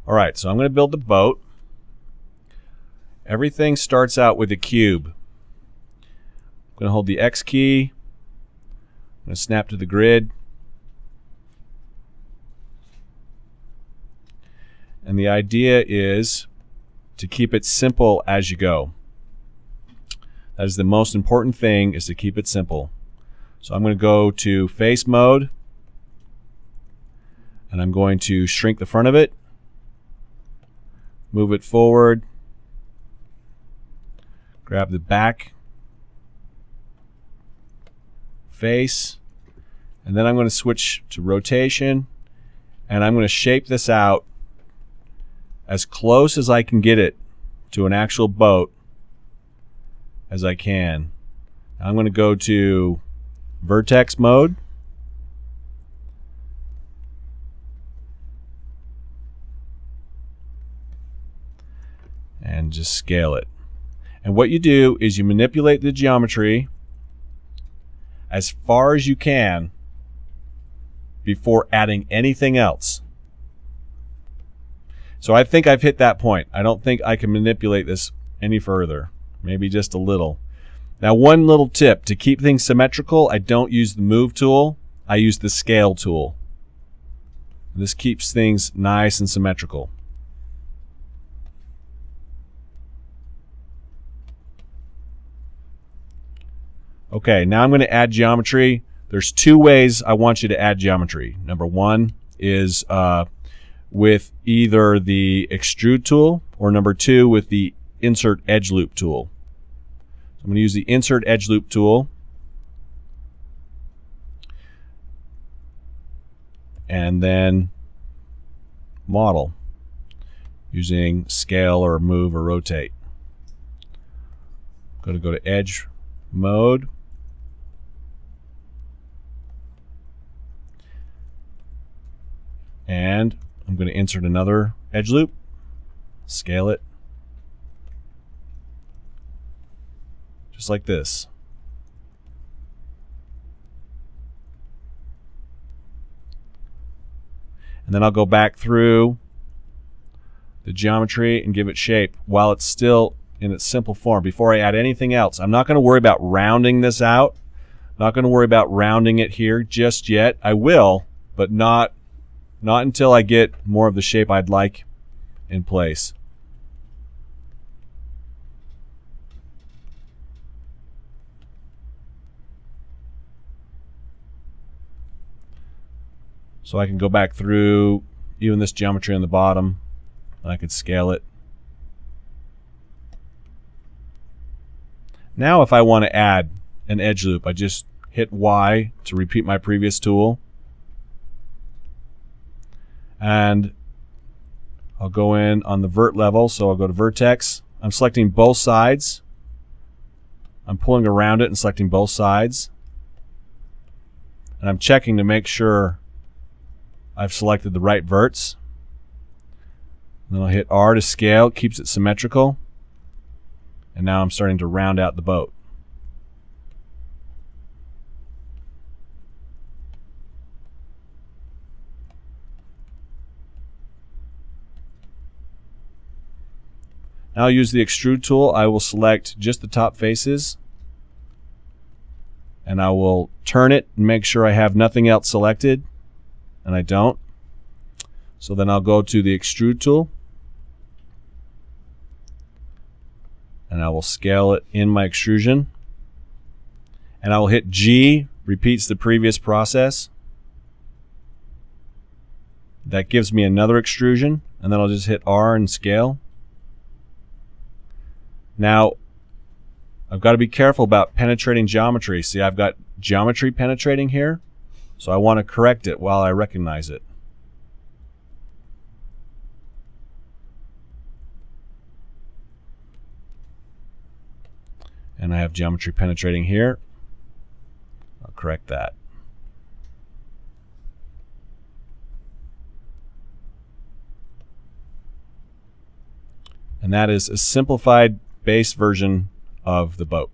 All right, so I'm going to build the boat. Everything starts out with a cube. I'm going to hold the X key. I'm going to snap to the grid. And the idea is to keep it simple as you go. That is the most important thing, is to keep it simple. So I'm going to go to face mode, and I'm going to shrink the front of it, move it forward, grab the back face, and then I'm going to switch to rotation, and I'm going to shape this out as close as I can get it to an actual boat as I can. I'm going to go to vertex mode, and just scale it. And what you do is you manipulate the geometry as far as you can before adding anything else. So I think I've hit that point. I don't think I can manipulate this any further, maybe just a little. Now, one little tip: to keep things symmetrical, I don't use the move tool, I use the scale tool. This keeps things nice and symmetrical. Okay, now I'm going to add geometry. There's two ways I want you to add geometry. Number one is with either the extrude tool, or number two with the insert edge loop tool. So I'm going to use the insert edge loop tool, and then model using scale or move or rotate. I'm going to go to edge mode, and I'm going to insert another edge loop, scale it, just like this. And then I'll go back through the geometry and give it shape while it's still in its simple form before I add anything else. I'm not going to worry about rounding this out. Not going to worry about rounding it here just yet. I will, but not until I get more of the shape I'd like in place. So I can go back through even this geometry on the bottom, and I could scale it. Now if I want to add an edge loop, I just hit Y to repeat my previous tool. And I'll go in on the vert level, so I'll go to vertex. I'm selecting both sides. I'm pulling around it and selecting both sides. And I'm checking to make sure I've selected the right verts. Then I'll hit R to scale, it keeps it symmetrical. And now I'm starting to round out the boat. Now I'll use the extrude tool. I will select just the top faces, and I will turn it and make sure I have nothing else selected, and I don't. So then I'll go to the extrude tool, and I will scale it in my extrusion, and I will hit G, repeats the previous process. That gives me another extrusion, and then I'll just hit R and scale. Now, I've got to be careful about penetrating geometry. See, I've got geometry penetrating here, so I want to correct it while I recognize it. And I have geometry penetrating here. I'll correct that. And that is a simplified base version of the boat.